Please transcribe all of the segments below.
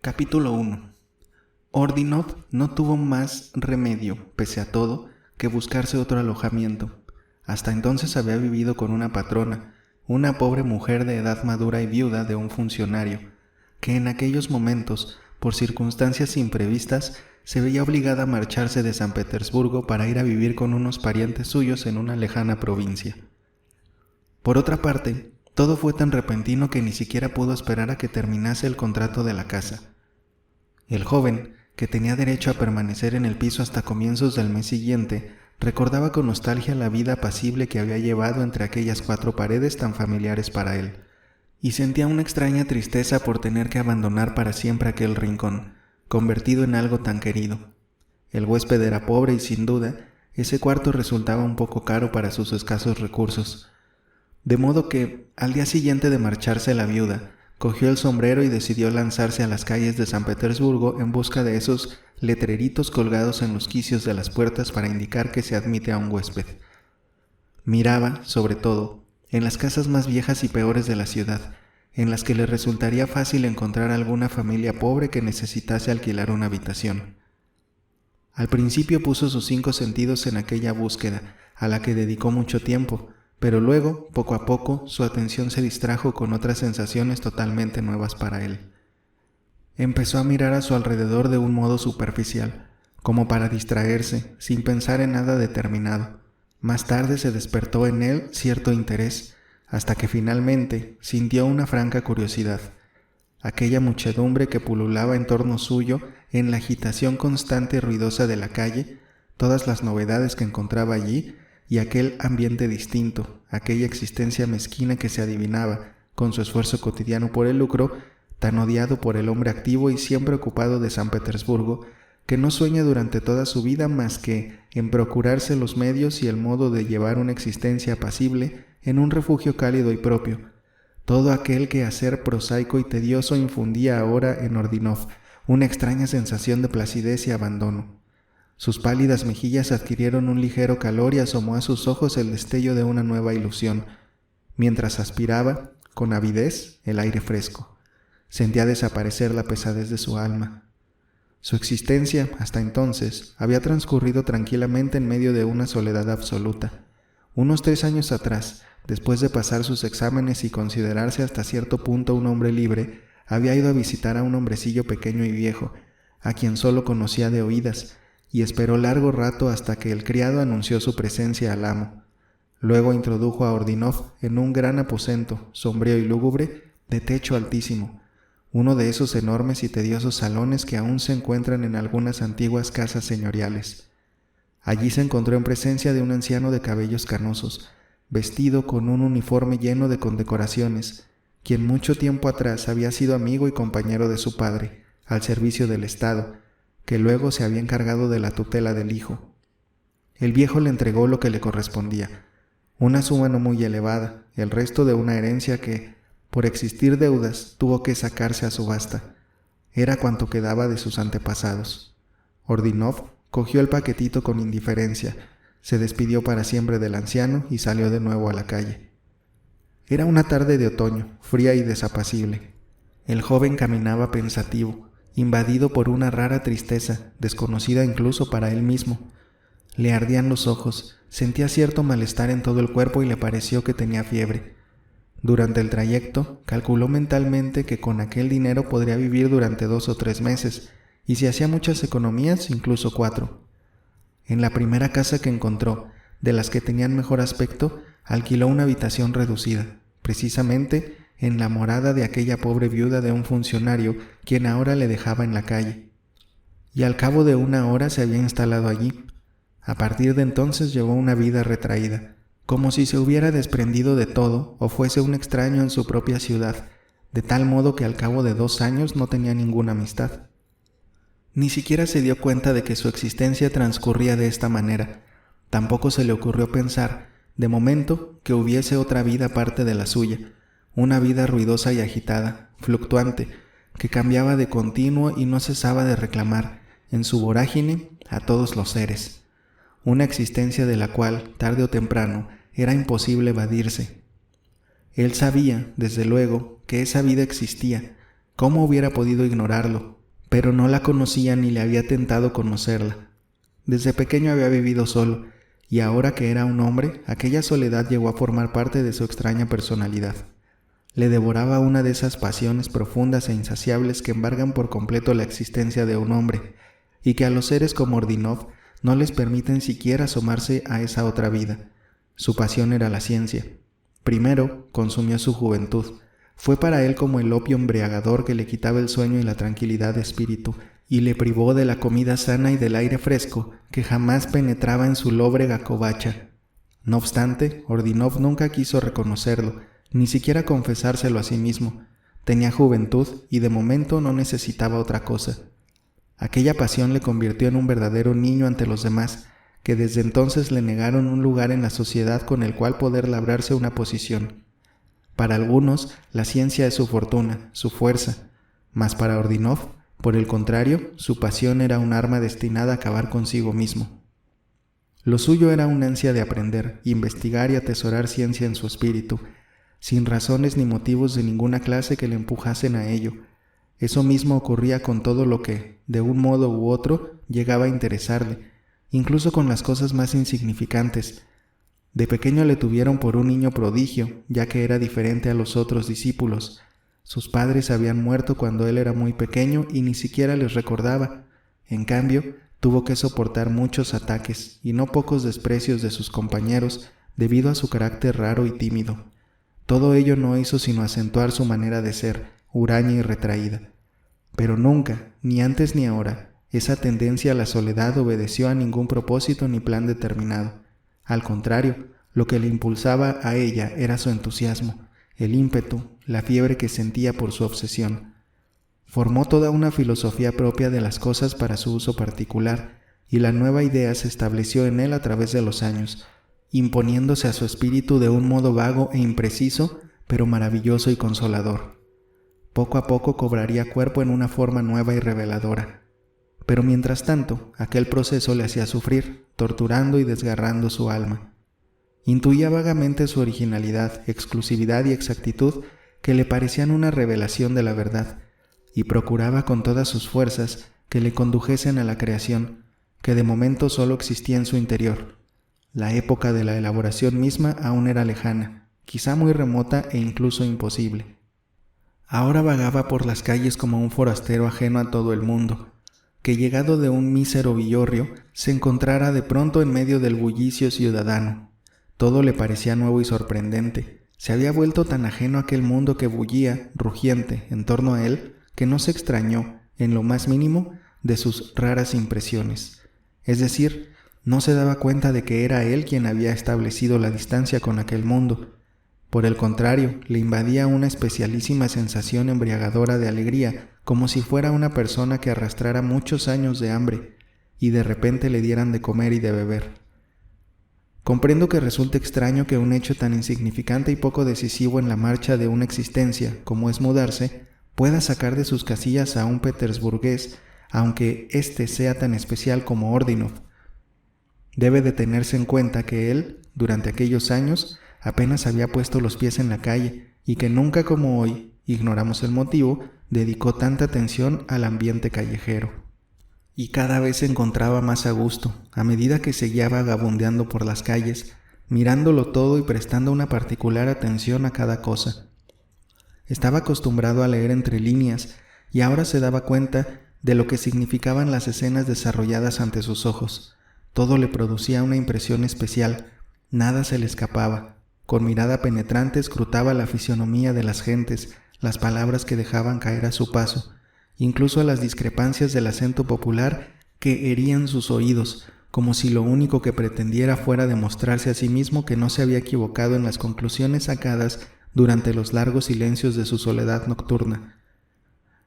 Capítulo 1. Ordinov no tuvo más remedio, pese a todo, que buscarse otro alojamiento. Hasta entonces había vivido con una patrona, una pobre mujer de edad madura y viuda de un funcionario, que en aquellos momentos, por circunstancias imprevistas, se veía obligada a marcharse de San Petersburgo para ir a vivir con unos parientes suyos en una lejana provincia. Por otra parte, todo fue tan repentino que ni siquiera pudo esperar a que terminase el contrato de la casa. El joven, que tenía derecho a permanecer en el piso hasta comienzos del mes siguiente, recordaba con nostalgia la vida apacible que había llevado entre aquellas cuatro paredes tan familiares para él, y sentía una extraña tristeza por tener que abandonar para siempre aquel rincón, convertido en algo tan querido. El huésped era pobre y sin duda, ese cuarto resultaba un poco caro para sus escasos recursos. De modo que, al día siguiente de marcharse la viuda, cogió el sombrero y decidió lanzarse a las calles de San Petersburgo en busca de esos letreritos colgados en los quicios de las puertas para indicar que se admite a un huésped. Miraba, sobre todo, en las casas más viejas y peores de la ciudad, en las que le resultaría fácil encontrar alguna familia pobre que necesitase alquilar una habitación. Al principio puso sus 5 sentidos en aquella búsqueda, a la que dedicó mucho tiempo, pero luego, poco a poco, su atención se distrajo con otras sensaciones totalmente nuevas para él. Empezó a mirar a su alrededor de un modo superficial, como para distraerse, sin pensar en nada determinado. Más tarde se despertó en él cierto interés, hasta que finalmente sintió una franca curiosidad. Aquella muchedumbre que pululaba en torno suyo en la agitación constante y ruidosa de la calle, todas las novedades que encontraba allí, y aquel ambiente distinto, aquella existencia mezquina que se adivinaba, con su esfuerzo cotidiano por el lucro, tan odiado por el hombre activo y siempre ocupado de San Petersburgo, que no sueña durante toda su vida más que en procurarse los medios y el modo de llevar una existencia apacible en un refugio cálido y propio. Todo aquel quehacer prosaico y tedioso infundía ahora en Ordinov una extraña sensación de placidez y abandono. Sus pálidas mejillas adquirieron un ligero calor y asomó a sus ojos el destello de una nueva ilusión, mientras aspiraba, con avidez, el aire fresco. Sentía desaparecer la pesadez de su alma. Su existencia, hasta entonces, había transcurrido tranquilamente en medio de una soledad absoluta. Unos 3 años atrás, después de pasar sus exámenes y considerarse hasta cierto punto un hombre libre, había ido a visitar a un hombrecillo pequeño y viejo, a quien solo conocía de oídas, y esperó largo rato hasta que el criado anunció su presencia al amo. Luego introdujo a Ordinov en un gran aposento, sombrío y lúgubre, de techo altísimo, uno de esos enormes y tediosos salones que aún se encuentran en algunas antiguas casas señoriales. Allí se encontró en presencia de un anciano de cabellos canosos, vestido con un uniforme lleno de condecoraciones, quien mucho tiempo atrás había sido amigo y compañero de su padre, al servicio del Estado, que luego se había encargado de la tutela del hijo. El viejo le entregó lo que le correspondía, una suma no muy elevada, el resto de una herencia que, por existir deudas, tuvo que sacarse a subasta. Era cuanto quedaba de sus antepasados. Ordinov cogió el paquetito con indiferencia, se despidió para siempre del anciano y salió de nuevo a la calle. Era una tarde de otoño, fría y desapacible. El joven caminaba pensativo, invadido por una rara tristeza, desconocida incluso para él mismo. Le ardían los ojos, sentía cierto malestar en todo el cuerpo y le pareció que tenía fiebre. Durante el trayecto, calculó mentalmente que con aquel dinero podría vivir durante 2 o 3 meses, y si hacía muchas economías, incluso 4. En la primera casa que encontró, de las que tenían mejor aspecto, alquiló una habitación reducida, precisamente en la morada de aquella pobre viuda de un funcionario, quien ahora le dejaba en la calle. Y al cabo de 1 hora se había instalado allí. A partir de entonces llevó una vida retraída, como si se hubiera desprendido de todo o fuese un extraño en su propia ciudad, de tal modo que al cabo de 2 años no tenía ninguna amistad. Ni siquiera se dio cuenta de que su existencia transcurría de esta manera. Tampoco se le ocurrió pensar, de momento, que hubiese otra vida aparte de la suya, una vida ruidosa y agitada, fluctuante, que cambiaba de continuo y no cesaba de reclamar, en su vorágine, a todos los seres. Una existencia de la cual, tarde o temprano, era imposible evadirse. Él sabía, desde luego, que esa vida existía, ¿Cómo hubiera podido ignorarlo? Pero no la conocía ni le había tentado conocerla. Desde pequeño había vivido solo, y ahora que era un hombre, aquella soledad llegó a formar parte de su extraña personalidad. Le devoraba una de esas pasiones profundas e insaciables que embargan por completo la existencia de un hombre, y que a los seres como Ordinov no les permiten siquiera asomarse a esa otra vida. Su pasión era la ciencia. Primero, consumió su juventud. Fue para él como el opio embriagador que le quitaba el sueño y la tranquilidad de espíritu, y le privó de la comida sana y del aire fresco que jamás penetraba en su lóbrega covacha. No obstante, Ordinov nunca quiso reconocerlo, ni siquiera confesárselo a sí mismo. Tenía juventud y de momento no necesitaba otra cosa. Aquella pasión le convirtió en un verdadero niño ante los demás, que desde entonces le negaron un lugar en la sociedad con el cual poder labrarse una posición. Para algunos, la ciencia es su fortuna, su fuerza, mas para Ordinov, por el contrario, su pasión era un arma destinada a acabar consigo mismo. Lo suyo era una ansia de aprender, investigar y atesorar ciencia en su espíritu, sin razones ni motivos de ninguna clase que le empujasen a ello. Eso mismo ocurría con todo lo que, de un modo u otro, llegaba a interesarle, incluso con las cosas más insignificantes. De pequeño le tuvieron por un niño prodigio, ya que era diferente a los otros discípulos. Sus padres habían muerto cuando él era muy pequeño y ni siquiera les recordaba. En cambio, tuvo que soportar muchos ataques y no pocos desprecios de sus compañeros debido a su carácter raro y tímido. Todo ello no hizo sino acentuar su manera de ser, huraña y retraída. Pero nunca, ni antes ni ahora, esa tendencia a la soledad obedeció a ningún propósito ni plan determinado. Al contrario, lo que le impulsaba a ella era su entusiasmo, el ímpetu, la fiebre que sentía por su obsesión. Formó toda una filosofía propia de las cosas para su uso particular, y la nueva idea se estableció en él a través de los años, imponiéndose a su espíritu de un modo vago e impreciso, pero maravilloso y consolador. Poco a poco cobraría cuerpo en una forma nueva y reveladora. Pero mientras tanto, aquel proceso le hacía sufrir, torturando y desgarrando su alma. Intuía vagamente su originalidad, exclusividad y exactitud que le parecían una revelación de la verdad, y procuraba con todas sus fuerzas que le condujesen a la creación, que de momento solo existía en su interior. La época de la elaboración misma aún era lejana, quizá muy remota e incluso imposible. Ahora vagaba por las calles como un forastero ajeno a todo el mundo, que llegado de un mísero villorrio, se encontrara de pronto en medio del bullicio ciudadano. Todo le parecía nuevo y sorprendente. Se había vuelto tan ajeno a aquel mundo que bullía, rugiente, en torno a él, que no se extrañó, en lo más mínimo, de sus raras impresiones. Es decir, no se daba cuenta de que era él quien había establecido la distancia con aquel mundo. Por el contrario, le invadía una especialísima sensación embriagadora de alegría, como si fuera una persona que arrastrara muchos años de hambre, y de repente le dieran de comer y de beber. Comprendo que resulte extraño que un hecho tan insignificante y poco decisivo en la marcha de una existencia, como es mudarse, pueda sacar de sus casillas a un petersburgués, aunque éste sea tan especial como Ordinov. Debe de tenerse en cuenta que él, durante aquellos años, apenas había puesto los pies en la calle, y que nunca como hoy, ignoramos el motivo, dedicó tanta atención al ambiente callejero. Y cada vez se encontraba más a gusto, a medida que seguía vagabundeando por las calles, mirándolo todo y prestando una particular atención a cada cosa. Estaba acostumbrado a leer entre líneas, y ahora se daba cuenta de lo que significaban las escenas desarrolladas ante sus ojos. Todo le producía una impresión especial, nada se le escapaba. Con mirada penetrante escrutaba la fisionomía de las gentes, las palabras que dejaban caer a su paso, incluso las discrepancias del acento popular que herían sus oídos, como si lo único que pretendiera fuera demostrarse a sí mismo que no se había equivocado en las conclusiones sacadas durante los largos silencios de su soledad nocturna.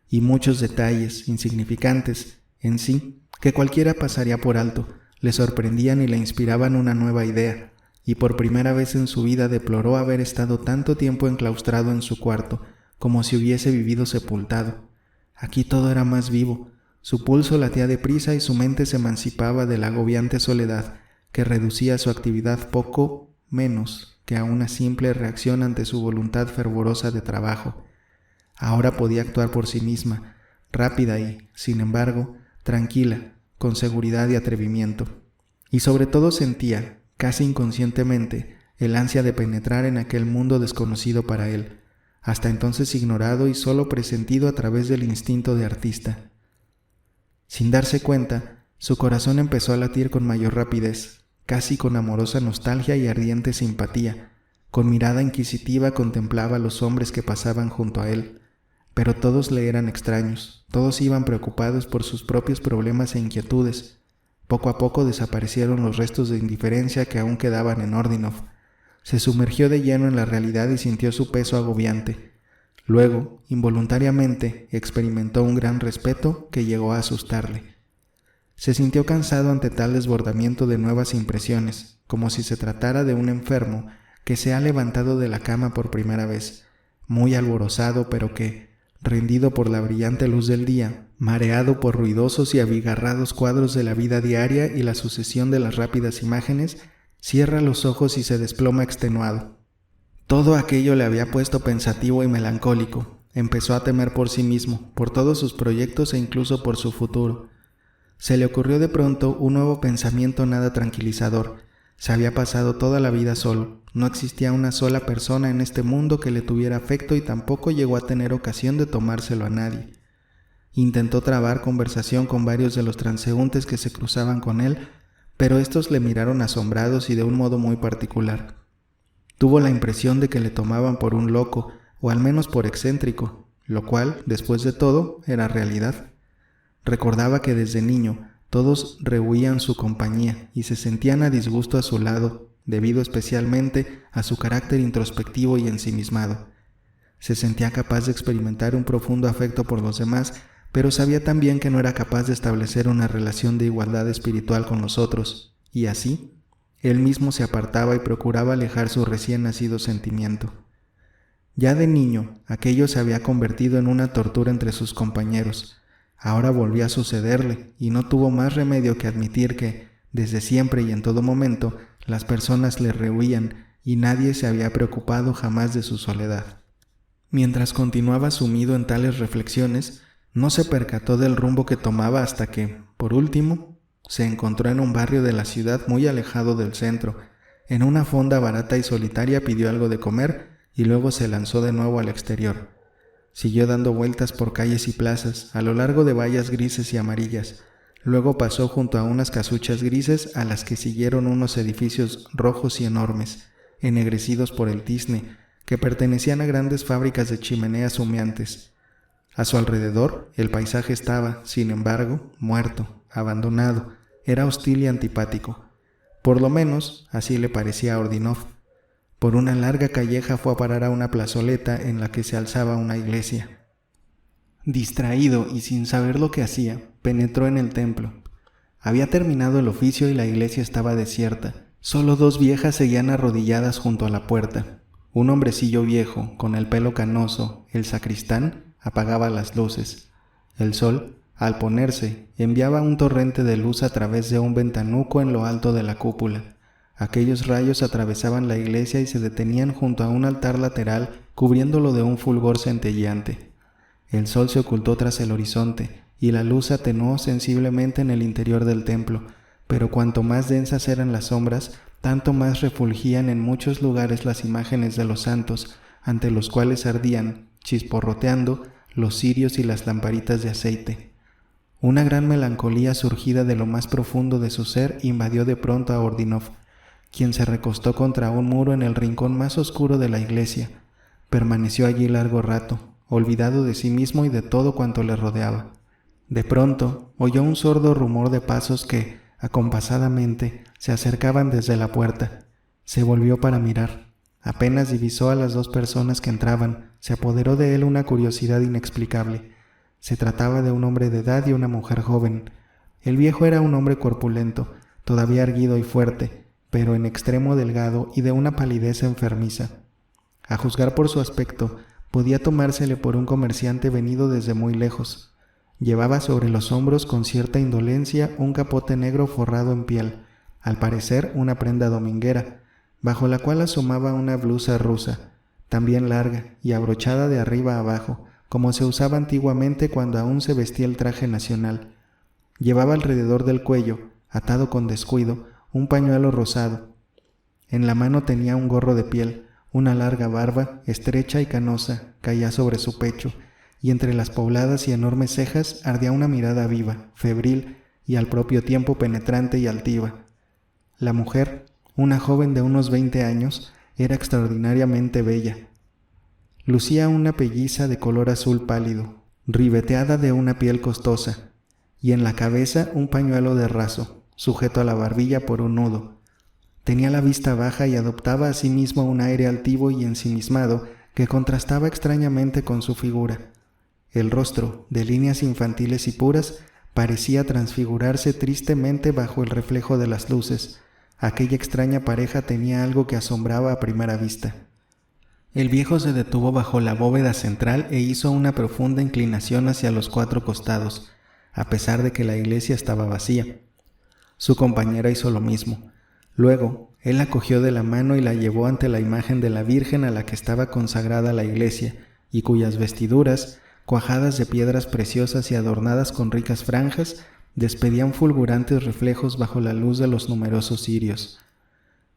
Y muchos detalles, insignificantes, en sí, que cualquiera pasaría por alto, le sorprendían y le inspiraban una nueva idea, y por primera vez en su vida deploró haber estado tanto tiempo enclaustrado en su cuarto, como si hubiese vivido sepultado. Aquí todo era más vivo, su pulso latía deprisa y su mente se emancipaba de la agobiante soledad que reducía su actividad poco menos que a una simple reacción ante su voluntad fervorosa de trabajo. Ahora podía actuar por sí misma, rápida y, sin embargo, tranquila, con seguridad y atrevimiento. Y sobre todo sentía, casi inconscientemente, el ansia de penetrar en aquel mundo desconocido para él, hasta entonces ignorado y solo presentido a través del instinto de artista. Sin darse cuenta, su corazón empezó a latir con mayor rapidez, casi con amorosa nostalgia y ardiente simpatía. Con mirada inquisitiva contemplaba a los hombres que pasaban junto a él, pero todos le eran extraños, todos iban preocupados por sus propios problemas e inquietudes. Poco a poco desaparecieron los restos de indiferencia que aún quedaban en Ordinov. Se sumergió de lleno en la realidad y sintió su peso agobiante. Luego, involuntariamente, experimentó un gran respeto que llegó a asustarle. Se sintió cansado ante tal desbordamiento de nuevas impresiones, como si se tratara de un enfermo que se ha levantado de la cama por primera vez, muy alborozado, pero que, rendido por la brillante luz del día, mareado por ruidosos y abigarrados cuadros de la vida diaria y la sucesión de las rápidas imágenes, cierra los ojos y se desploma extenuado. Todo aquello le había puesto pensativo y melancólico. Empezó a temer por sí mismo, por todos sus proyectos e incluso por su futuro. Se le ocurrió de pronto un nuevo pensamiento nada tranquilizador. Se había pasado toda la vida solo. No existía una sola persona en este mundo que le tuviera afecto y tampoco llegó a tener ocasión de tomárselo a nadie. Intentó trabar conversación con varios de los transeúntes que se cruzaban con él, pero estos le miraron asombrados y de un modo muy particular. Tuvo la impresión de que le tomaban por un loco, o al menos por excéntrico, lo cual, después de todo, era realidad. Recordaba que desde niño todos rehuían su compañía y se sentían a disgusto a su lado, debido especialmente a su carácter introspectivo y ensimismado. Se sentía capaz de experimentar un profundo afecto por los demás, pero sabía también que no era capaz de establecer una relación de igualdad espiritual con los otros, y así, él mismo se apartaba y procuraba alejar su recién nacido sentimiento. Ya de niño, aquello se había convertido en una tortura entre sus compañeros. Ahora volvió a sucederle, y no tuvo más remedio que admitir que, desde siempre y en todo momento, las personas le rehuían y nadie se había preocupado jamás de su soledad. Mientras continuaba sumido en tales reflexiones, no se percató del rumbo que tomaba hasta que, por último, se encontró en un barrio de la ciudad muy alejado del centro. En una fonda barata y solitaria pidió algo de comer y luego se lanzó de nuevo al exterior. Siguió dando vueltas por calles y plazas, a lo largo de vallas grises y amarillas. Luego pasó junto a unas casuchas grises a las que siguieron unos edificios rojos y enormes, ennegrecidos por el tizne, que pertenecían a grandes fábricas de chimeneas humeantes. A su alrededor, el paisaje estaba, sin embargo, muerto, abandonado, era hostil y antipático. Por lo menos, así le parecía a Ordinov. Por una larga calleja fue a parar a una plazoleta en la que se alzaba una iglesia. Distraído y sin saber lo que hacía, penetró en el templo. Había terminado el oficio y la iglesia estaba desierta. Solo dos viejas seguían arrodilladas junto a la puerta. Un hombrecillo viejo, con el pelo canoso, el sacristán, apagaba las luces. El sol, al ponerse, enviaba un torrente de luz a través de un ventanuco en lo alto de la cúpula. Aquellos rayos atravesaban la iglesia y se detenían junto a un altar lateral, cubriéndolo de un fulgor centelleante. El sol se ocultó tras el horizonte, y la luz se atenuó sensiblemente en el interior del templo, pero cuanto más densas eran las sombras, tanto más refulgían en muchos lugares las imágenes de los santos, ante los cuales ardían, chisporroteando, los cirios y las lamparitas de aceite. Una gran melancolía surgida de lo más profundo de su ser invadió de pronto a Ordinov, quien se recostó contra un muro en el rincón más oscuro de la iglesia. Permaneció allí largo rato, olvidado de sí mismo y de todo cuanto le rodeaba. De pronto, oyó un sordo rumor de pasos que, acompasadamente, se acercaban desde la puerta. Se volvió para mirar. Apenas divisó a las dos personas que entraban, se apoderó de él una curiosidad inexplicable. Se trataba de un hombre de edad y una mujer joven. El viejo era un hombre corpulento, todavía erguido y fuerte, pero en extremo delgado y de una palidez enfermiza. A juzgar por su aspecto, podía tomársele por un comerciante venido desde muy lejos. Llevaba sobre los hombros con cierta indolencia un capote negro forrado en piel, al parecer una prenda dominguera, bajo la cual asomaba una blusa rusa, también larga y abrochada de arriba a abajo, como se usaba antiguamente cuando aún se vestía el traje nacional. Llevaba alrededor del cuello, atado con descuido, un pañuelo rosado. En la mano tenía un gorro de piel, una larga barba, estrecha y canosa, caía sobre su pecho, y entre las pobladas y enormes cejas ardía una mirada viva, febril y al propio tiempo penetrante y altiva. La mujer, una joven de unos 20 años, era extraordinariamente bella. Lucía una pelliza de color azul pálido, ribeteada de una piel costosa, y en la cabeza un pañuelo de raso, sujeto a la barbilla por un nudo. Tenía la vista baja y adoptaba asimismo un aire altivo y ensimismado que contrastaba extrañamente con su figura. El rostro, de líneas infantiles y puras, parecía transfigurarse tristemente bajo el reflejo de las luces. Aquella extraña pareja tenía algo que asombraba a primera vista. El viejo se detuvo bajo la bóveda central e hizo una profunda inclinación hacia los 4 costados, a pesar de que la iglesia estaba vacía. Su compañera hizo lo mismo. Luego, él la cogió de la mano y la llevó ante la imagen de la Virgen a la que estaba consagrada la iglesia, y cuyas vestiduras, cuajadas de piedras preciosas y adornadas con ricas franjas, despedían fulgurantes reflejos bajo la luz de los numerosos cirios.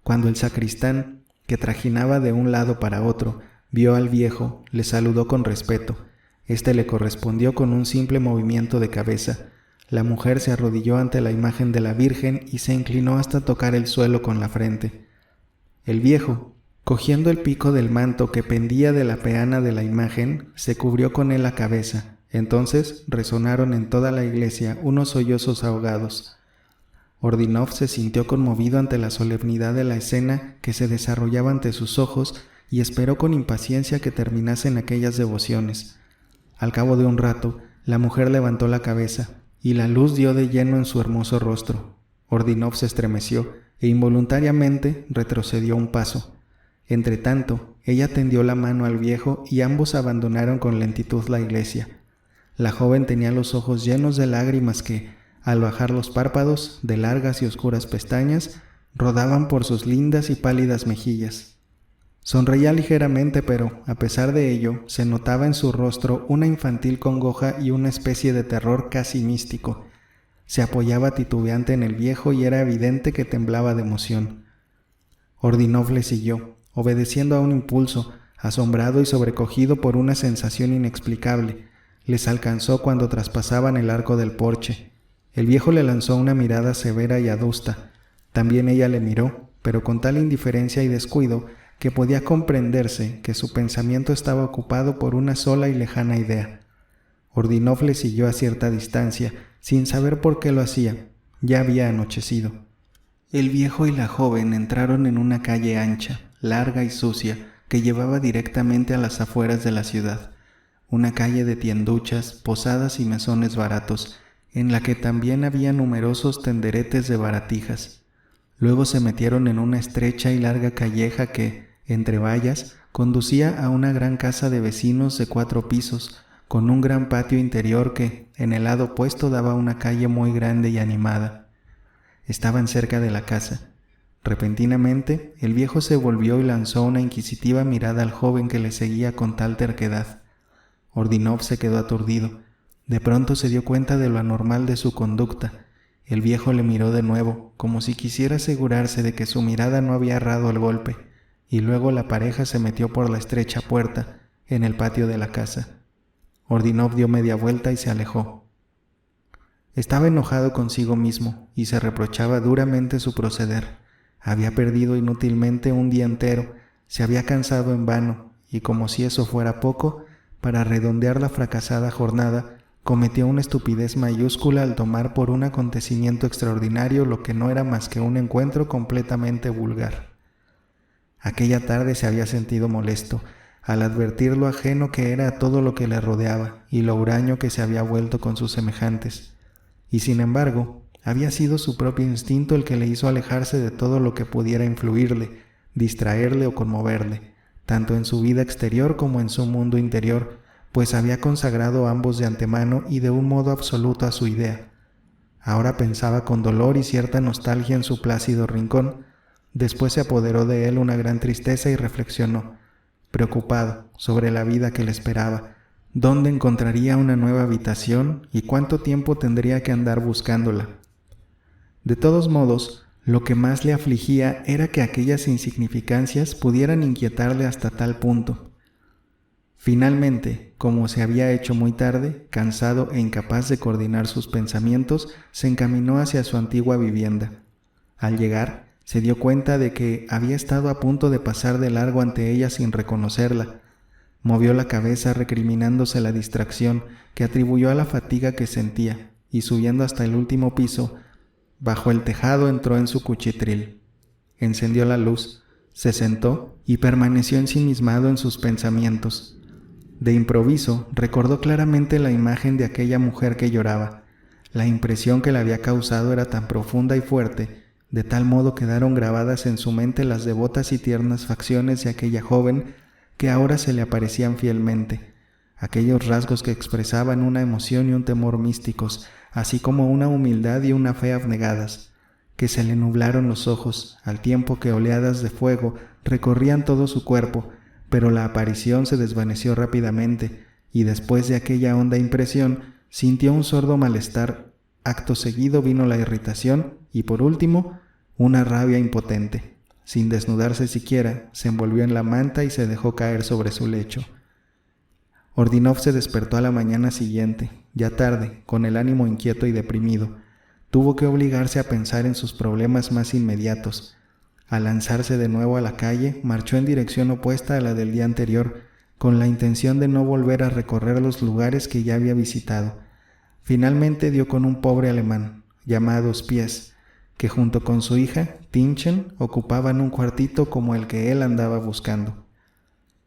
Cuando el sacristán, que trajinaba de un lado para otro, vio al viejo, le saludó con respeto. Este le correspondió con un simple movimiento de cabeza. La mujer se arrodilló ante la imagen de la Virgen y se inclinó hasta tocar el suelo con la frente. El viejo, cogiendo el pico del manto que pendía de la peana de la imagen, se cubrió con él la cabeza. Entonces resonaron en toda la iglesia unos sollozos ahogados. Ordinov se sintió conmovido ante la solemnidad de la escena que se desarrollaba ante sus ojos y esperó con impaciencia que terminasen aquellas devociones. Al cabo de un rato, la mujer levantó la cabeza y la luz dio de lleno en su hermoso rostro. Ordinov se estremeció e involuntariamente retrocedió un paso. Entretanto, ella tendió la mano al viejo y ambos abandonaron con lentitud la iglesia. La joven tenía los ojos llenos de lágrimas que, al bajar los párpados, de largas y oscuras pestañas, rodaban por sus lindas y pálidas mejillas. Sonreía ligeramente, pero, a pesar de ello, se notaba en su rostro una infantil congoja y una especie de terror casi místico. Se apoyaba titubeante en el viejo y era evidente que temblaba de emoción. Ordinov le siguió, obedeciendo a un impulso, asombrado y sobrecogido por una sensación inexplicable. Les alcanzó cuando traspasaban el arco del porche. El viejo le lanzó una mirada severa y adusta. También ella le miró, pero con tal indiferencia y descuido que podía comprenderse que su pensamiento estaba ocupado por una sola y lejana idea. Ordinov le siguió a cierta distancia, sin saber por qué lo hacía. Ya había anochecido. El viejo y la joven entraron en una calle ancha, larga y sucia, que llevaba directamente a las afueras de la ciudad. Una calle de tienduchas, posadas y mesones baratos, en la que también había numerosos tenderetes de baratijas. Luego se metieron en una estrecha y larga calleja que, entre vallas, conducía a una gran casa de vecinos de 4 pisos, con un gran patio interior que, en el lado opuesto, daba a una calle muy grande y animada. Estaban cerca de la casa. Repentinamente, el viejo se volvió y lanzó una inquisitiva mirada al joven que le seguía con tal terquedad. Ordinov se quedó aturdido. De pronto se dio cuenta de lo anormal de su conducta. El viejo le miró de nuevo, como si quisiera asegurarse de que su mirada no había errado el golpe, y luego la pareja se metió por la estrecha puerta, en el patio de la casa. Ordinov dio media vuelta y se alejó. Estaba enojado consigo mismo, y se reprochaba duramente su proceder. Había perdido inútilmente un día entero, se había cansado en vano, y como si eso fuera poco, para redondear la fracasada jornada, cometió una estupidez mayúscula al tomar por un acontecimiento extraordinario lo que no era más que un encuentro completamente vulgar. Aquella tarde se había sentido molesto al advertir lo ajeno que era a todo lo que le rodeaba y lo huraño que se había vuelto con sus semejantes. Y sin embargo, había sido su propio instinto el que le hizo alejarse de todo lo que pudiera influirle, distraerle o conmoverle, tanto en su vida exterior como en su mundo interior, pues había consagrado ambos de antemano y de un modo absoluto a su idea. Ahora pensaba con dolor y cierta nostalgia en su plácido rincón. Después se apoderó de él una gran tristeza y reflexionó, preocupado, sobre la vida que le esperaba, ¿Dónde encontraría una nueva habitación y cuánto tiempo tendría que andar buscándola? De todos modos, lo que más le afligía era que aquellas insignificancias pudieran inquietarle hasta tal punto. Finalmente, como se había hecho muy tarde, cansado e incapaz de coordinar sus pensamientos, se encaminó hacia su antigua vivienda. Al llegar, se dio cuenta de que había estado a punto de pasar de largo ante ella sin reconocerla. Movió la cabeza recriminándose la distracción que atribuyó a la fatiga que sentía, y subiendo hasta el último piso, bajo el tejado entró en su cuchitril. Encendió la luz, se sentó y permaneció ensimismado en sus pensamientos. De improviso, recordó claramente la imagen de aquella mujer que lloraba. La impresión que le había causado era tan profunda y fuerte, de tal modo quedaron grabadas en su mente las devotas y tiernas facciones de aquella joven que ahora se le aparecían fielmente, aquellos rasgos que expresaban una emoción y un temor místicos, así como una humildad y una fe abnegadas, que se le nublaron los ojos, al tiempo que oleadas de fuego recorrían todo su cuerpo, pero la aparición se desvaneció rápidamente, y después de aquella honda impresión, sintió un sordo malestar. Acto seguido vino la irritación y, por último, una rabia impotente. Sin desnudarse siquiera, se envolvió en la manta y se dejó caer sobre su lecho. Ordinov se despertó a la mañana siguiente, ya tarde, con el ánimo inquieto y deprimido. Tuvo que obligarse a pensar en sus problemas más inmediatos. Al lanzarse de nuevo a la calle, marchó en dirección opuesta a la del día anterior, con la intención de no volver a recorrer los lugares que ya había visitado. Finalmente dio con un pobre alemán, llamado Spies, que junto con su hija, Tinchen, ocupaban un cuartito como el que él andaba buscando.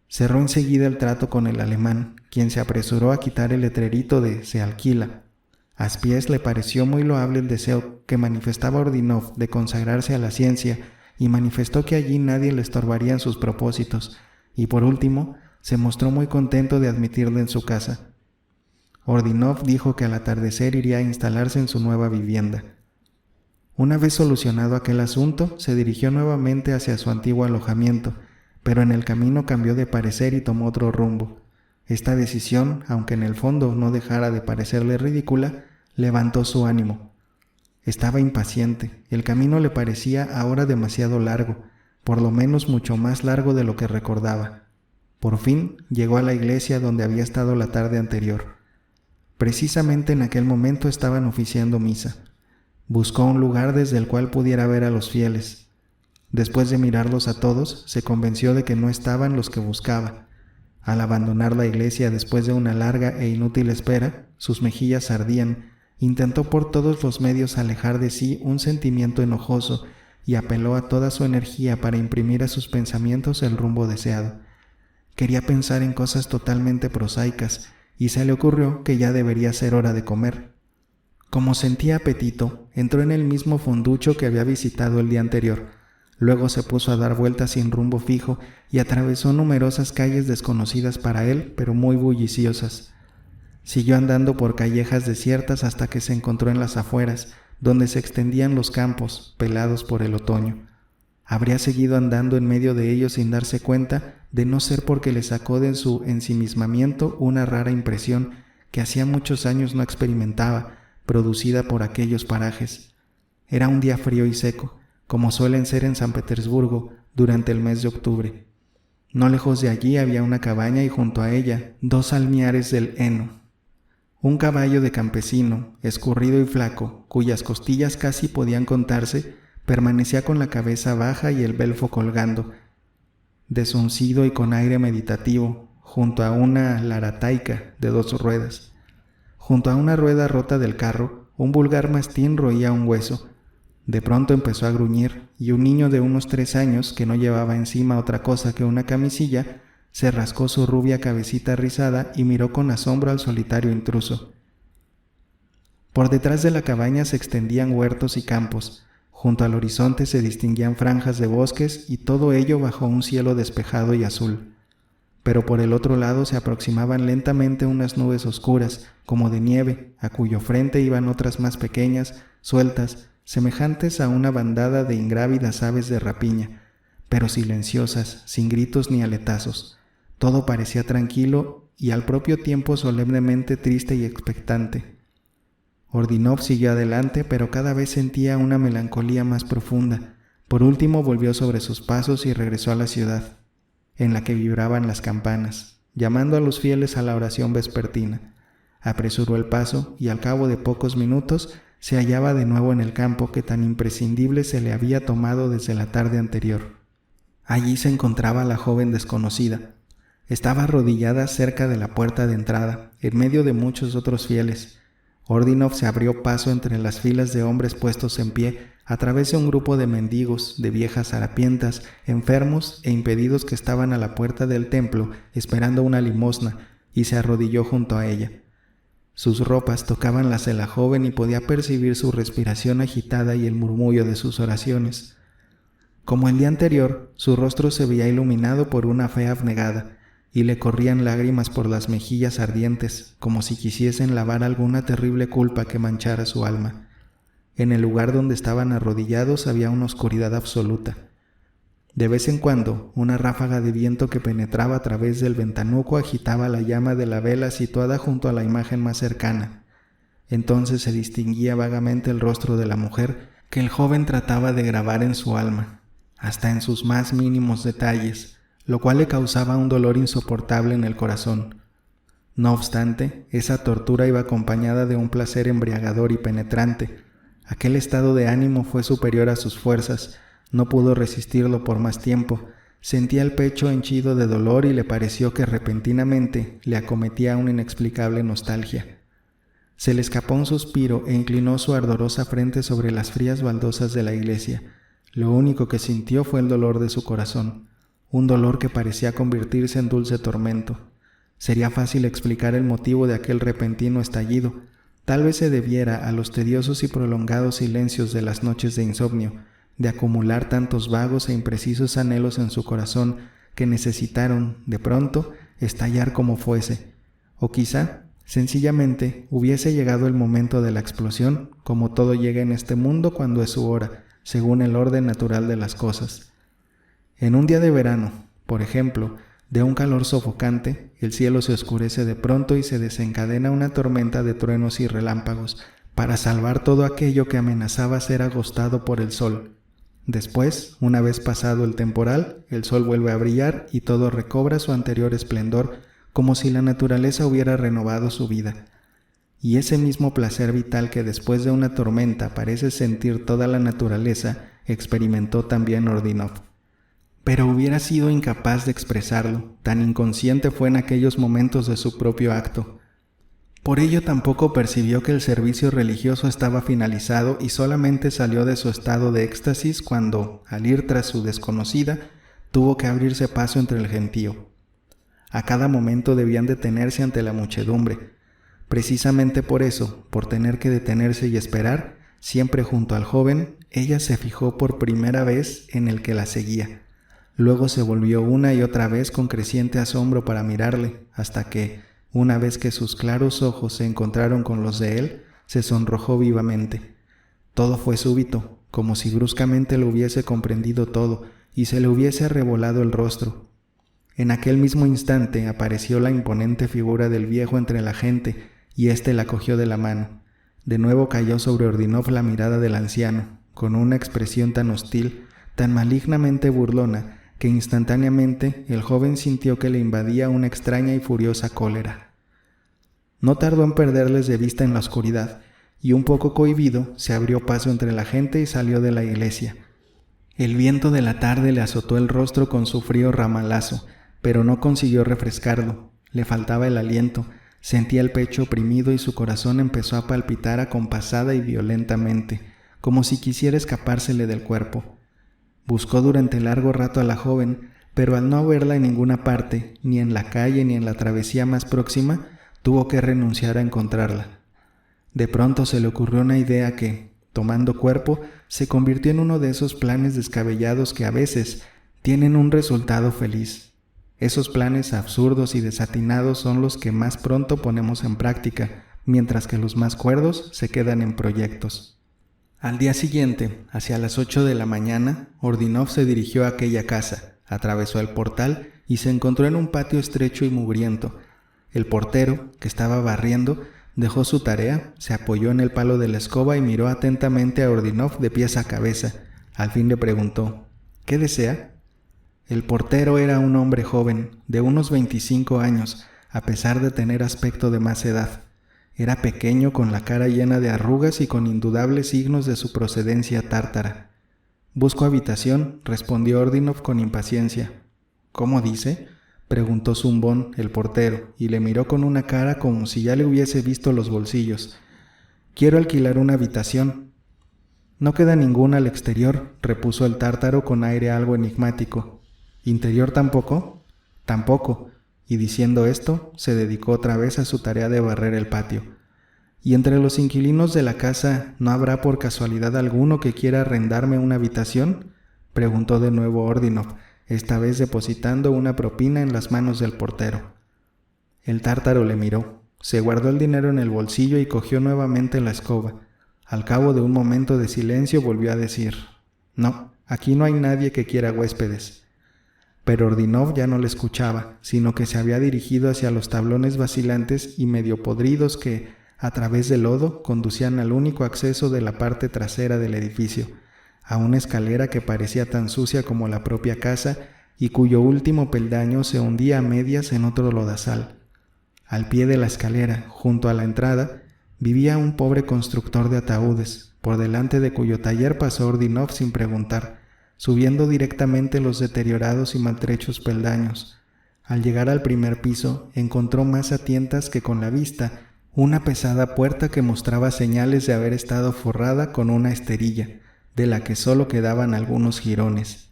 Cerró enseguida el trato con el alemán, quien se apresuró a quitar el letrerito de «Se alquila». A Spies le pareció muy loable el deseo que manifestaba Ordinov de consagrarse a la ciencia y manifestó que allí nadie le estorbaría en sus propósitos, y por último, se mostró muy contento de admitirle en su casa. Ordinov dijo que al atardecer iría a instalarse en su nueva vivienda. Una vez solucionado aquel asunto, se dirigió nuevamente hacia su antiguo alojamiento, pero en el camino cambió de parecer y tomó otro rumbo. Esta decisión, aunque en el fondo no dejara de parecerle ridícula, levantó su ánimo. Estaba impaciente, el camino le parecía ahora demasiado largo, por lo menos mucho más largo de lo que recordaba. Por fin llegó a la iglesia donde había estado la tarde anterior. Precisamente en aquel momento estaban oficiando misa. Buscó un lugar desde el cual pudiera ver a los fieles. Después de mirarlos a todos, se convenció de que no estaban los que buscaba. Al abandonar la iglesia después de una larga e inútil espera, sus mejillas ardían. Intentó por todos los medios alejar de sí un sentimiento enojoso y apeló a toda su energía para imprimir a sus pensamientos el rumbo deseado. Quería pensar en cosas totalmente prosaicas y se le ocurrió que ya debería ser hora de comer. Como sentía apetito, entró en el mismo fonducho que había visitado el día anterior. Luego se puso a dar vueltas sin rumbo fijo y atravesó numerosas calles desconocidas para él, pero muy bulliciosas. Siguió andando por callejas desiertas hasta que se encontró en las afueras, donde se extendían los campos, pelados por el otoño. Habría seguido andando en medio de ellos sin darse cuenta, de no ser porque le sacó de su ensimismamiento una rara impresión que hacía muchos años no experimentaba, producida por aquellos parajes. Era un día frío y seco, como suelen ser en San Petersburgo durante el mes de octubre. No lejos de allí había una cabaña y junto a ella 2 almiares del heno. Un caballo de campesino, escurrido y flaco, cuyas costillas casi podían contarse, permanecía con la cabeza baja y el belfo colgando, desuncido y con aire meditativo, junto a una larataica de 2 ruedas. Junto a una rueda rota del carro, un vulgar mastín roía un hueso. De pronto empezó a gruñir, y un niño de unos 3 años, que no llevaba encima otra cosa que una camisilla, se rascó su rubia cabecita rizada y miró con asombro al solitario intruso. Por detrás de la cabaña se extendían huertos y campos. Junto al horizonte se distinguían franjas de bosques y todo ello bajo un cielo despejado y azul. Pero por el otro lado se aproximaban lentamente unas nubes oscuras, como de nieve, a cuyo frente iban otras más pequeñas, sueltas, semejantes a una bandada de ingrávidas aves de rapiña, pero silenciosas, sin gritos ni aletazos. Todo parecía tranquilo y al propio tiempo solemnemente triste y expectante. Ordinov siguió adelante, pero cada vez sentía una melancolía más profunda. Por último volvió sobre sus pasos y regresó a la ciudad, en la que vibraban las campanas, llamando a los fieles a la oración vespertina. Apresuró el paso y al cabo de pocos minutos se hallaba de nuevo en el campo que tan imprescindible se le había tomado desde la tarde anterior. Allí se encontraba la joven desconocida. Estaba arrodillada cerca de la puerta de entrada, en medio de muchos otros fieles. Ordinov se abrió paso entre las filas de hombres puestos en pie, a través de un grupo de mendigos, de viejas harapientas, enfermos e impedidos que estaban a la puerta del templo esperando una limosna, y se arrodilló junto a ella. Sus ropas tocaban las de la joven y podía percibir su respiración agitada y el murmullo de sus oraciones. Como el día anterior, su rostro se veía iluminado por una fe abnegada, y le corrían lágrimas por las mejillas ardientes, como si quisiesen lavar alguna terrible culpa que manchara su alma. En el lugar donde estaban arrodillados había una oscuridad absoluta. De vez en cuando, una ráfaga de viento que penetraba a través del ventanuco agitaba la llama de la vela situada junto a la imagen más cercana. Entonces se distinguía vagamente el rostro de la mujer que el joven trataba de grabar en su alma, hasta en sus más mínimos detalles, lo cual le causaba un dolor insoportable en el corazón. No obstante, esa tortura iba acompañada de un placer embriagador y penetrante. Aquel estado de ánimo fue superior a sus fuerzas, no pudo resistirlo por más tiempo, sentía el pecho henchido de dolor y le pareció que repentinamente le acometía una inexplicable nostalgia. Se le escapó un suspiro e inclinó su ardorosa frente sobre las frías baldosas de la iglesia. Lo único que sintió fue el dolor de su corazón, un dolor que parecía convertirse en dulce tormento. Sería fácil explicar el motivo de aquel repentino estallido. Tal vez se debiera a los tediosos y prolongados silencios de las noches de insomnio, de acumular tantos vagos e imprecisos anhelos en su corazón que necesitaron, de pronto, estallar como fuese. O quizá, sencillamente, hubiese llegado el momento de la explosión, como todo llega en este mundo cuando es su hora, según el orden natural de las cosas. En un día de verano, por ejemplo, de un calor sofocante, el cielo se oscurece de pronto y se desencadena una tormenta de truenos y relámpagos para salvar todo aquello que amenazaba ser agostado por el sol. Después, una vez pasado el temporal, el sol vuelve a brillar y todo recobra su anterior esplendor, como si la naturaleza hubiera renovado su vida. Y ese mismo placer vital que después de una tormenta parece sentir toda la naturaleza, experimentó también Ordinov. Pero hubiera sido incapaz de expresarlo, tan inconsciente fue en aquellos momentos de su propio acto. Por ello tampoco percibió que el servicio religioso estaba finalizado y solamente salió de su estado de éxtasis cuando, al ir tras su desconocida, tuvo que abrirse paso entre el gentío. A cada momento debían detenerse ante la muchedumbre. Precisamente por eso, por tener que detenerse y esperar, siempre junto al joven, ella se fijó por primera vez en el que la seguía. Luego se volvió una y otra vez con creciente asombro para mirarle, hasta que, una vez que sus claros ojos se encontraron con los de él, se sonrojó vivamente. Todo fue súbito, como si bruscamente lo hubiese comprendido todo y se le hubiese arrebolado el rostro. En aquel mismo instante apareció la imponente figura del viejo entre la gente y éste la cogió de la mano. De nuevo cayó sobre Ordinov la mirada del anciano, con una expresión tan hostil, tan malignamente burlona, que instantáneamente el joven sintió que le invadía una extraña y furiosa cólera. No tardó en perderles de vista en la oscuridad, y un poco cohibido se abrió paso entre la gente y salió de la iglesia. El viento de la tarde le azotó el rostro con su frío ramalazo, pero no consiguió refrescarlo. Le faltaba el aliento, sentía el pecho oprimido y su corazón empezó a palpitar acompasada y violentamente, como si quisiera escapársele del cuerpo. Buscó durante largo rato a la joven, pero al no verla en ninguna parte, ni en la calle ni en la travesía más próxima, tuvo que renunciar a encontrarla. De pronto se le ocurrió una idea que, tomando cuerpo, se convirtió en uno de esos planes descabellados que a veces tienen un resultado feliz. Esos planes absurdos y desatinados son los que más pronto ponemos en práctica, mientras que los más cuerdos se quedan en proyectos. Al día siguiente, hacia las 8 de la mañana, Ordinov se dirigió a aquella casa, atravesó el portal y se encontró en un patio estrecho y mugriento. El portero, que estaba barriendo, dejó su tarea, se apoyó en el palo de la escoba y miró atentamente a Ordinov de pies a cabeza. Al fin le preguntó: ¿qué desea? El portero era un hombre joven, de unos 25 años, a pesar de tener aspecto de más edad. Era pequeño, con la cara llena de arrugas y con indudables signos de su procedencia tártara. «Busco habitación», respondió Ordinov con impaciencia. «¿Cómo dice?», preguntó Zumbón, el portero, y le miró con una cara como si ya le hubiese visto los bolsillos. «Quiero alquilar una habitación». «No queda ninguna al exterior», repuso el tártaro con aire algo enigmático. «¿Interior tampoco?». «Tampoco». Y diciendo esto, se dedicó otra vez a su tarea de barrer el patio. «¿Y entre los inquilinos de la casa no habrá por casualidad alguno que quiera arrendarme una habitación?», preguntó de nuevo Ordinov, esta vez depositando una propina en las manos del portero. El tártaro le miró, se guardó el dinero en el bolsillo y cogió nuevamente la escoba. Al cabo de un momento de silencio volvió a decir: «No, aquí no hay nadie que quiera huéspedes». Pero Ordinov ya no le escuchaba, sino que se había dirigido hacia los tablones vacilantes y medio podridos que, a través del lodo, conducían al único acceso de la parte trasera del edificio, a una escalera que parecía tan sucia como la propia casa y cuyo último peldaño se hundía a medias en otro lodazal. Al pie de la escalera, junto a la entrada, vivía un pobre constructor de ataúdes, por delante de cuyo taller pasó Ordinov sin preguntar, subiendo directamente los deteriorados y maltrechos peldaños. Al llegar al primer piso, encontró más a tientas que con la vista una pesada puerta que mostraba señales de haber estado forrada con una esterilla, de la que solo quedaban algunos jirones.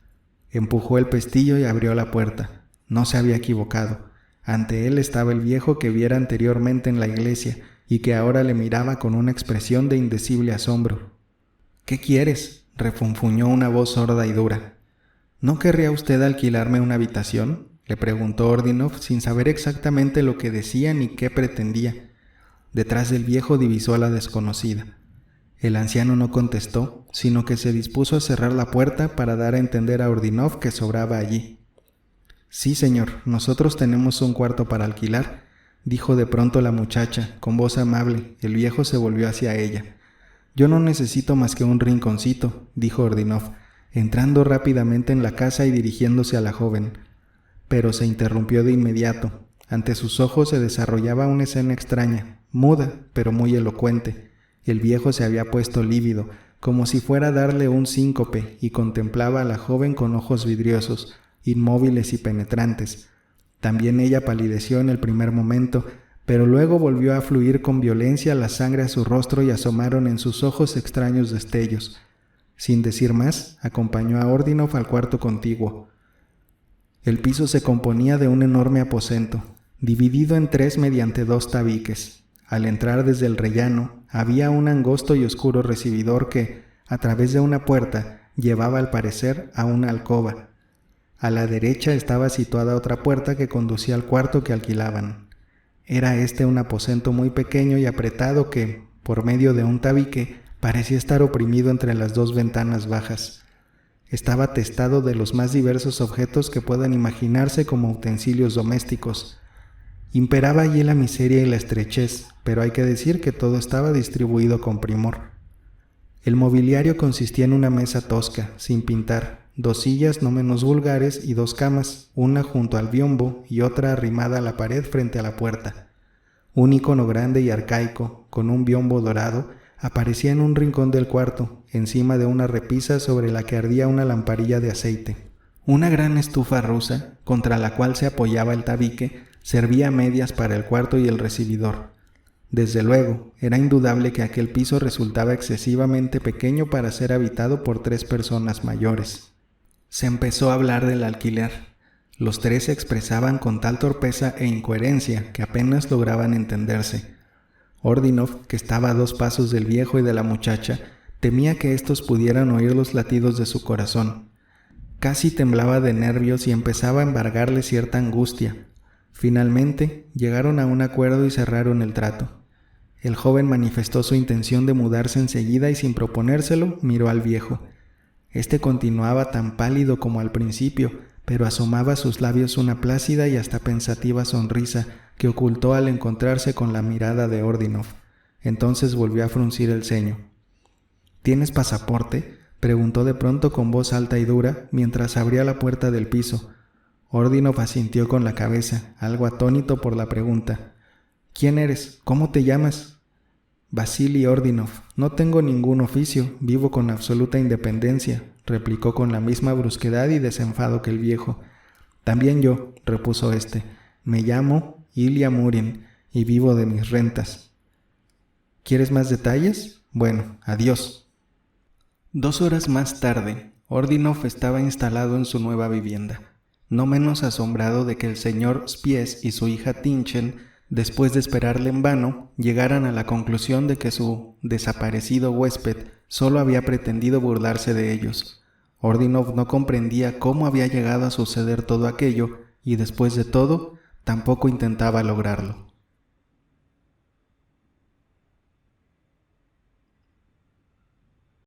Empujó el pestillo y abrió la puerta. No se había equivocado. Ante él estaba el viejo que viera anteriormente en la iglesia y que ahora le miraba con una expresión de indecible asombro. «¿Qué quieres?», refunfuñó una voz sorda y dura. «¿No querría usted alquilarme una habitación?», le preguntó Ordinov sin saber exactamente lo que decía ni qué pretendía. Detrás del viejo divisó a la desconocida. El anciano no contestó, sino que se dispuso a cerrar la puerta para dar a entender a Ordinov que sobraba allí. «Sí, señor, nosotros tenemos un cuarto para alquilar», dijo de pronto la muchacha, con voz amable. El viejo se volvió hacia ella. «Yo no necesito más que un rinconcito», dijo Ordinov, entrando rápidamente en la casa y dirigiéndose a la joven. Pero se interrumpió de inmediato. Ante sus ojos se desarrollaba una escena extraña, muda, pero muy elocuente. El viejo se había puesto lívido, como si fuera a darle un síncope, y contemplaba a la joven con ojos vidriosos, inmóviles y penetrantes. También ella palideció en el primer momento, pero luego volvió a fluir con violencia la sangre a su rostro y asomaron en sus ojos extraños destellos. Sin decir más, acompañó a Ordinov al cuarto contiguo. El piso se componía de un enorme aposento, dividido en tres mediante dos tabiques. Al entrar desde el rellano, había un angosto y oscuro recibidor que, a través de una puerta, llevaba al parecer a una alcoba. A la derecha estaba situada otra puerta que conducía al cuarto que alquilaban. Era este un aposento muy pequeño y apretado que, por medio de un tabique, parecía estar oprimido entre las dos ventanas bajas. Estaba atestado de los más diversos objetos que puedan imaginarse como utensilios domésticos. Imperaba allí la miseria y la estrechez, pero hay que decir que todo estaba distribuido con primor. El mobiliario consistía en una mesa tosca, sin pintar, dos sillas no menos vulgares y dos camas, una junto al biombo y otra arrimada a la pared frente a la puerta. Un ícono grande y arcaico, con un biombo dorado, aparecía en un rincón del cuarto, encima de una repisa sobre la que ardía una lamparilla de aceite. Una gran estufa rusa, contra la cual se apoyaba el tabique, servía a medias para el cuarto y el recibidor. Desde luego, era indudable que aquel piso resultaba excesivamente pequeño para ser habitado por 3 personas mayores. Se empezó a hablar del alquiler. Los 3 se expresaban con tal torpeza e incoherencia que apenas lograban entenderse. Ordinov, que estaba a 2 pasos del viejo y de la muchacha, temía que éstos pudieran oír los latidos de su corazón. Casi temblaba de nervios y empezaba a embargarle cierta angustia. Finalmente, llegaron a un acuerdo y cerraron el trato. El joven manifestó su intención de mudarse enseguida y sin proponérselo, miró al viejo. Este continuaba tan pálido como al principio, pero asomaba a sus labios una plácida y hasta pensativa sonrisa, que ocultó al encontrarse con la mirada de Ordinov. Entonces volvió a fruncir el ceño. ¿Tienes pasaporte?, preguntó de pronto con voz alta y dura mientras abría la puerta del piso. Ordinov asintió con la cabeza, algo atónito por la pregunta. ¿Quién eres? ¿Cómo te llamas? Vasily Ordinov. No tengo ningún oficio, vivo con absoluta independencia, replicó con la misma brusquedad y desenfado que el viejo. También yo, repuso éste, me llamo Ilya Murin y vivo de mis rentas. ¿Quieres más detalles? Bueno, adiós. 2 horas más tarde, Ordinov estaba instalado en su nueva vivienda, no menos asombrado de que el señor Spies y su hija Tinchen, después de esperarle en vano, llegaran a la conclusión de que su desaparecido huésped solo había pretendido burlarse de ellos. Ordinov no comprendía cómo había llegado a suceder todo aquello y, después de todo, tampoco intentaba lograrlo.